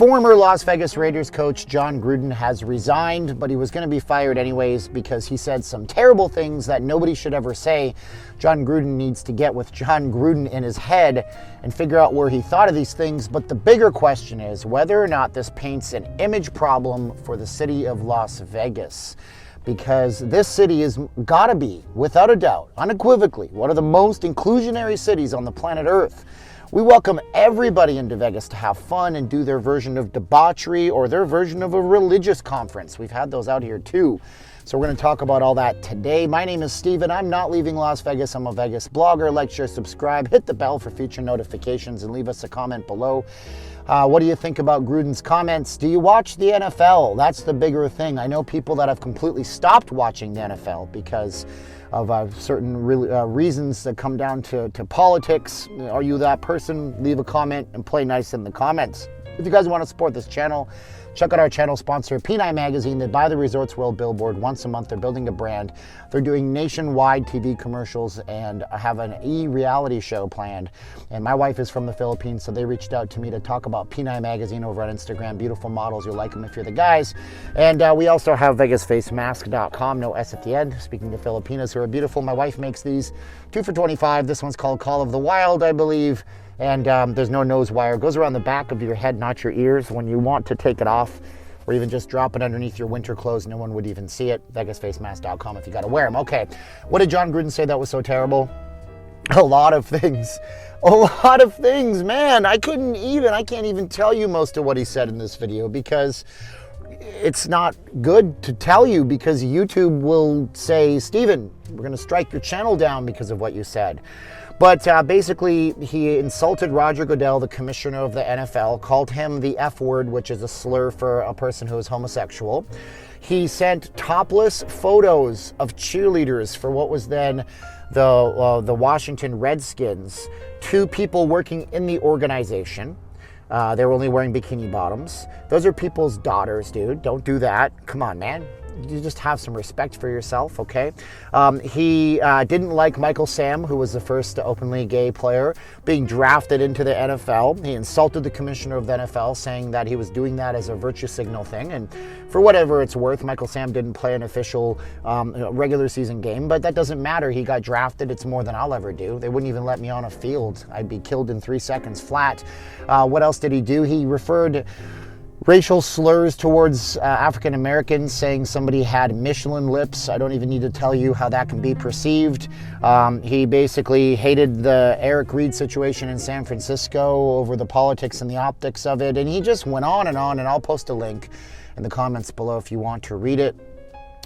Former Las Vegas Raiders coach Jon Gruden has resigned, but he was going to be fired anyways because he said some terrible things that nobody should ever say. Jon Gruden needs to get with Jon Gruden in his head and figure out where he thought of these things. But the bigger question is whether or not this paints an image problem for the city of Las Vegas. Because this city is gotta be, without a doubt, unequivocally, one of the most inclusionary cities on the planet Earth. We welcome everybody into Vegas to have fun and do their version of debauchery or their version of a religious conference. We've had those out here too. So we're going to talk about all that today. My name is Steven. I'm not leaving Las Vegas. I'm a Vegas blogger. Like, share, subscribe, hit the bell for future notifications, and leave us a comment below. What do you think about Gruden's comments? Do you watch the NFL? That's the bigger thing. I know people that have completely stopped watching the NFL because of certain reasons that come down to politics. Are you that person? Leave a comment and play nice in the comments. If you guys want to support this channel, check out our channel sponsor, P9 Magazine. They buy the Resorts World billboard once a month. They're building a brand. They're doing nationwide TV commercials and have an e-reality show planned. And my wife is from the Philippines, so they reached out to me to talk about P9 Magazine over on Instagram. Beautiful models. You'll like them if you're the guys. And we also have VegasFaceMask.com, no S at the end. Speaking to Filipinas who are beautiful, my wife makes these 2 for $25. This one's called Call of the Wild, I believe. And there's no nose wire. It goes around the back of your head, not your ears. When you want to take it off or even just drop it underneath your winter clothes, no one would even see it. VegasFaceMask.com if you got to wear them. Okay, what did Jon Gruden say that was so terrible? A lot of things. A lot of things, man. I can't even tell you most of what he said in this video because it's not good to tell you because YouTube will say, Steven, we're going to strike your channel down because of what you said. But basically, he insulted Roger Goodell, the commissioner of the NFL, called him the F word, which is a slur for a person who is homosexual. He sent topless photos of cheerleaders for what was then the Washington Redskins to people working in the organization. They were only wearing bikini bottoms. Those are people's daughters, dude. Don't do that. Come on, man. You just have some respect for yourself, okay? He didn't like Michael Sam, who was the first openly gay player, being drafted into the NFL. He insulted the commissioner of the NFL, saying that he was doing that as a virtue signal thing. And for whatever it's worth, Michael Sam didn't play an official regular season game, but that doesn't matter. He got drafted. It's more than I'll ever do. They wouldn't even let me on a field. I'd be killed in 3 seconds flat. What else did he do? He referred racial slurs towards African Americans, saying somebody had Michelin lips. I don't even need to tell you how that can be perceived. He basically hated the Eric Reid situation in San Francisco over the politics and the optics of it. And he just went on, and I'll post a link in the comments below if you want to read it.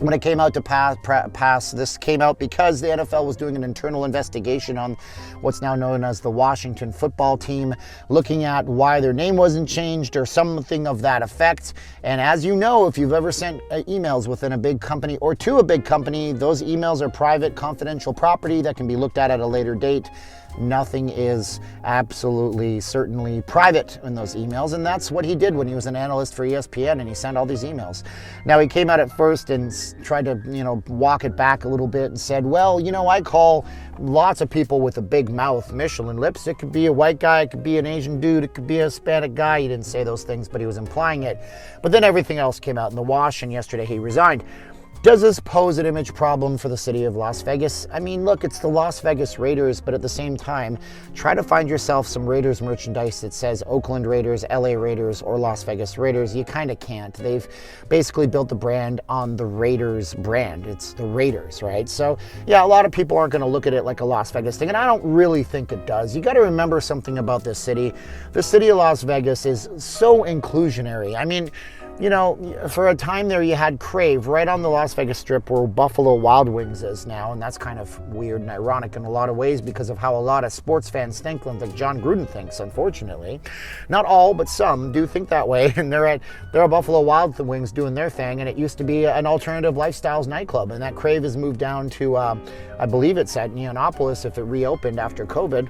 When it came out to pass, this came out because the NFL was doing an internal investigation on what's now known as the Washington football team, looking at why their name wasn't changed or something of that effect. And as you know, if you've ever sent emails within a big company or to a big company, those emails are private, confidential property that can be looked at a later date. Nothing is absolutely, certainly private in those emails, and that's what he did when he was an analyst for ESPN, and he sent all these emails. Now, he came out at first and tried to, walk it back a little bit and said, well, I call lots of people with a big mouth Michelin lips. It could be a white guy, it could be an Asian dude, it could be a Hispanic guy. He didn't say those things, but he was implying it. But then everything else came out in the wash, and yesterday he resigned. Does this pose an image problem for the city of Las Vegas? I mean, look, it's the Las Vegas Raiders, but at the same time, try to find yourself some Raiders merchandise that says Oakland Raiders, LA Raiders, or Las Vegas Raiders. You kind of can't. They've basically built the brand on the Raiders brand. It's the Raiders, right? So, yeah, a lot of people aren't going to look at it like a Las Vegas thing, and I don't really think it does. You got to remember something about this city. The city of Las Vegas is so inclusionary. I mean, for a time there, you had Crave right on the Las Vegas Strip where Buffalo Wild Wings is now, and that's kind of weird and ironic in a lot of ways because of how a lot of sports fans think, like Jon Gruden thinks, unfortunately. Not all, but some do think that way, and they're at Buffalo Wild Wings doing their thing, and it used to be an alternative lifestyles nightclub, and that Crave has moved down to, I believe it's at Neonopolis if it reopened after COVID.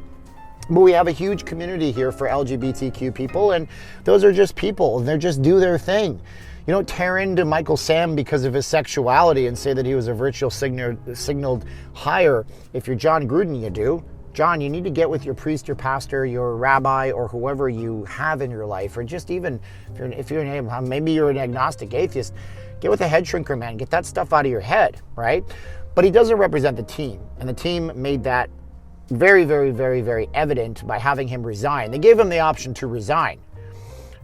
But we have a huge community here for LGBTQ people, and those are just people, and they just do their thing. You don't tear into Michael Sam because of his sexuality and say that he was a virtual signaled hire. If you're Jon Gruden, you do. John, you need to get with your priest, your pastor, your rabbi, or whoever you have in your life, or just even if you're maybe you're an agnostic atheist, get with a head shrinker, man. Get that stuff out of your head, right? But he doesn't represent the team, and the team made that very, very, very, very evident by having him resign. They gave him the option to resign.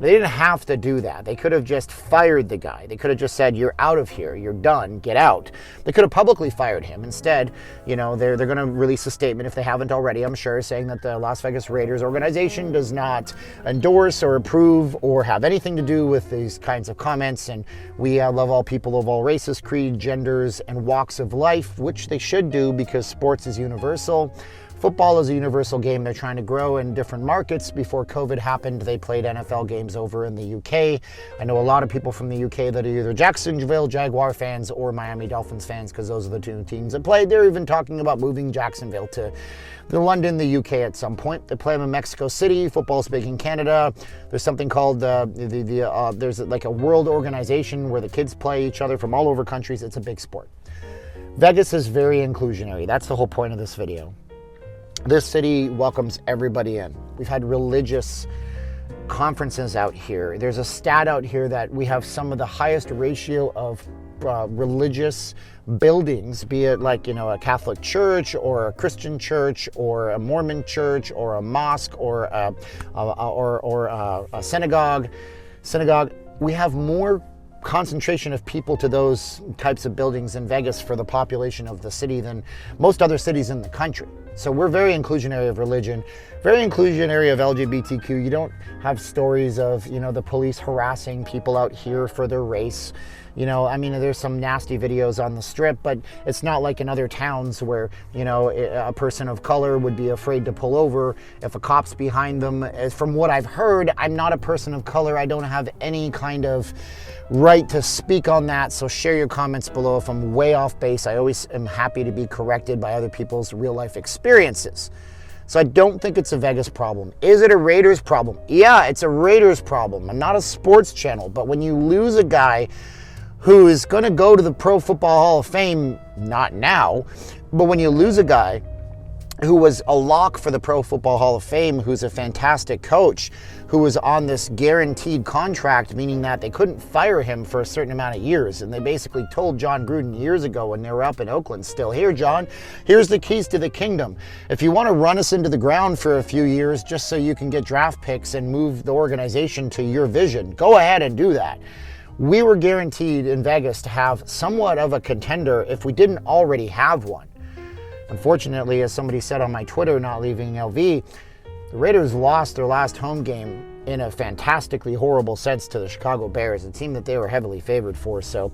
They didn't have to do that. They could have just fired the guy. They could have just said, you're out of here, you're done, get out. They could have publicly fired him. Instead, they're going to release a statement, if they haven't already, I'm sure, saying that the Las Vegas Raiders organization does not endorse or approve or have anything to do with these kinds of comments. And we love all people of all races, creed, genders, and walks of life, which they should do because sports is universal. Football is a universal game. They're trying to grow in different markets. Before COVID happened, they played NFL games over in the UK. I know a lot of people from the UK that are either Jacksonville Jaguar fans or Miami Dolphins fans, because those are the two teams that played. They're even talking about moving Jacksonville to London, the UK at some point. They play them in Mexico City. Football's big in Canada. There's something called there's like a world organization where the kids play each other from all over countries. It's a big sport. Vegas is very inclusionary. That's the whole point of this video. This city welcomes everybody in. We've had religious conferences out here. There's a stat out here that we have some of the highest ratio of religious buildings, be it like, a Catholic church or a Christian church or a Mormon church or a mosque or a synagogue. We have more concentration of people to those types of buildings in Vegas for the population of the city than most other cities in the country. So we're very inclusionary of religion, very inclusionary of LGBTQ. You don't have stories of, the police harassing people out here for their race. There's some nasty videos on the Strip, but it's not like in other towns where, a person of color would be afraid to pull over if a cop's behind them. From what I've heard, I'm not a person of color. I don't have any kind of right to speak on that, so share your comments below if I'm way off base. I always am happy to be corrected by other people's real life experiences. So I don't think it's a Vegas problem. Is it a Raiders problem? Yeah, it's a Raiders problem. I'm not a sports channel, but when you lose a guy who is going to go to the Pro Football Hall of Fame, not now, but when you lose a guy who was a lock for the Pro Football Hall of Fame, who's a fantastic coach, who was on this guaranteed contract, meaning that they couldn't fire him for a certain amount of years. And they basically told Jon Gruden years ago when they were up in Oakland, still, here, John, here's the keys to the kingdom. If you want to run us into the ground for a few years just so you can get draft picks and move the organization to your vision, go ahead and do that. We were guaranteed in Vegas to have somewhat of a contender if we didn't already have one. Unfortunately, as somebody said on my Twitter, Not Leaving LV, the Raiders lost their last home game in a fantastically horrible sense to the Chicago Bears, a team that they were heavily favored for. So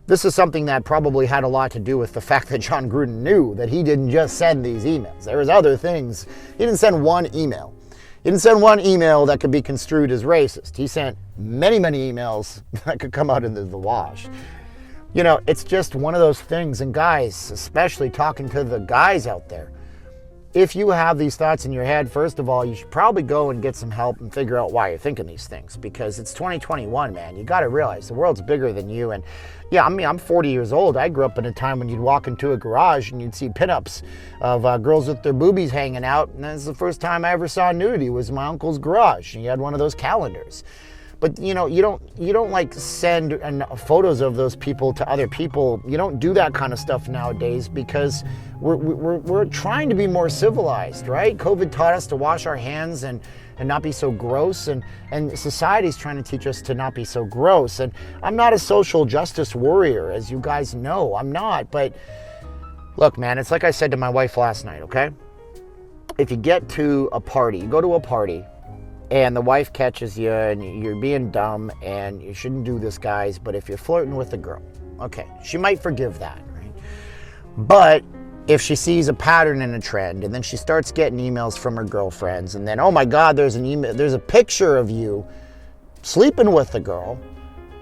this is something that probably had a lot to do with the fact that Jon Gruden knew that he didn't just send these emails. There was other things. He didn't send one email. He didn't send one email that could be construed as racist. He sent many, many emails that could come out into the wash. It's just one of those things. And guys, especially talking to the guys out there, if you have these thoughts in your head, first of all, you should probably go and get some help and figure out why you're thinking these things, because it's 2021, man. You got to realize the world's bigger than you. And yeah, I'm 40 years old. I grew up in a time when you'd walk into a garage and you'd see pinups of girls with their boobies hanging out. And that's the first time I ever saw nudity was in my uncle's garage. And he had one of those calendars. But you don't like send photos of those people to other people. You don't do that kind of stuff nowadays because we're trying to be more civilized, right? COVID taught us to wash our hands and not be so gross, and society's trying to teach us to not be so gross. And I'm not a social justice warrior, as you guys know. I'm not. But look, man, it's like I said to my wife last night, okay? If you get to a party, you go to a party, and the wife catches you and you're being dumb and you shouldn't do this, guys, but if you're flirting with a girl, okay, she might forgive that, right? But if she sees a pattern and a trend, and then she starts getting emails from her girlfriends, and then, oh my God, there's a picture of you sleeping with the girl,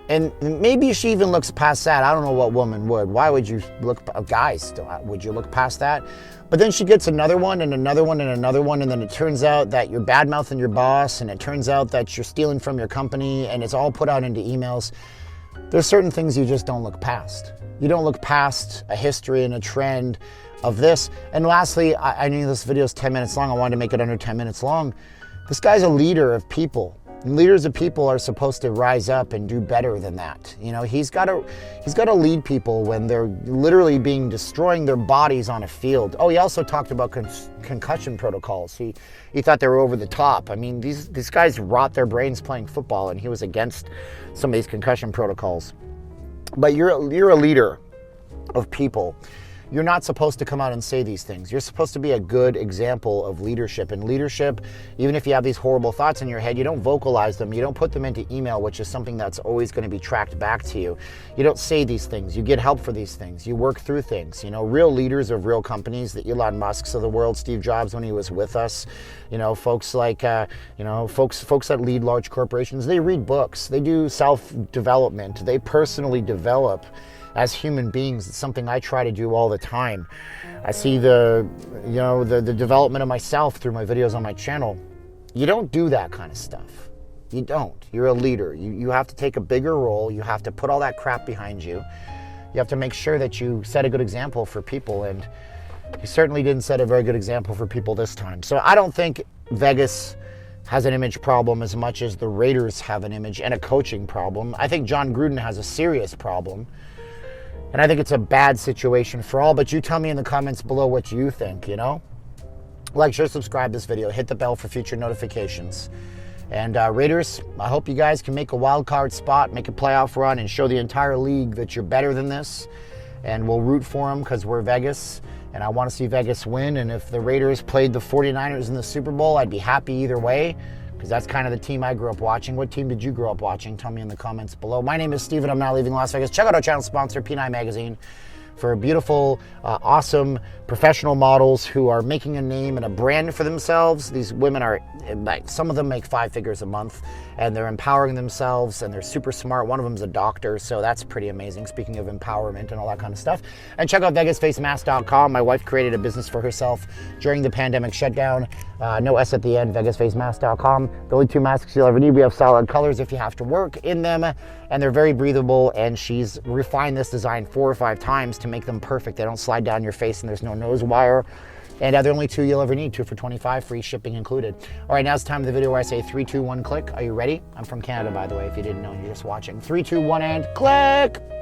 and maybe she even looks past that. I don't know what woman would. Why would you look, guys, would you look past that? But then she gets another one and another one and another one, and then it turns out that you're bad-mouthing your boss, and it turns out that you're stealing from your company, and it's all put out into emails. There's certain things you just don't look past. You don't look past a history and a trend of this. And lastly, I knew this video is 10 minutes long. I wanted to make it under 10 minutes long. This guy's a leader of people. And leaders of people are supposed to rise up and do better than that. You know, he's got to lead people when they're literally destroying their bodies on a field. Oh, he also talked about concussion protocols. He thought they were over the top. I mean, these guys rot their brains playing football, and he was against some of these concussion protocols. But you're a leader of people. You're not supposed to come out and say these things. You're supposed to be a good example of leadership. And leadership, even if you have these horrible thoughts in your head, you don't vocalize them. You don't put them into email, which is something that's always going to be tracked back to you. You don't say these things. You get help for these things. You work through things. You know, real leaders of real companies, the Elon Musks of the world, Steve Jobs when he was with us, you know, folks like, folks that lead large corporations, they read books. They do self-development. They personally develop as human beings. It's something I try to do all the time. I see the development of myself through my videos on my channel. You don't do that kind of stuff. You don't. You're a leader. You have to take a bigger role. You have to put all that crap behind you. You have to make sure that you set a good example for people, and you certainly didn't set a very good example for people this time. So I don't think Vegas has an image problem as much as the Raiders have an image and a coaching problem. I think Jon Gruden has a serious problem. And I think it's a bad situation for all, but you tell me in the comments below what you think, you know? Like, share, subscribe this video, hit the bell for future notifications. And Raiders, I hope you guys can make a wild card spot, make a playoff run, and show the entire league that you're better than this. And we'll root for them because we're Vegas, and I want to see Vegas win. And if the Raiders played the 49ers in the Super Bowl, I'd be happy either way, because that's kind of the team I grew up watching. What team did you grow up watching? Tell me in the comments below. My name is Steven. I'm now leaving Las Vegas. Check out our channel sponsor, P9 Magazine, for beautiful, awesome professional models who are making a name and a brand for themselves. These women are, like, some of them make 5 figures a month, and they're empowering themselves, and they're super smart. One of them's a doctor, so that's pretty amazing, speaking of empowerment and all that kind of stuff. And check out VegasFaceMask.com. My wife created a business for herself during the pandemic shutdown. No S at the end, VegasFaceMask.com. The only 2 masks you'll ever need. We have solid colors if you have to work in them, and they're very breathable, and she's refined this design 4 or 5 times to make them perfect. They don't slide down your face, and there's no nose wire. And they're the only 2 you'll ever need, 2 for $25, free shipping included. All right, now it's time of the video where I say 3, 2, 1, click. Are you ready? I'm from Canada, by the way, if you didn't know, you're just watching. 3, 2, 1, and click!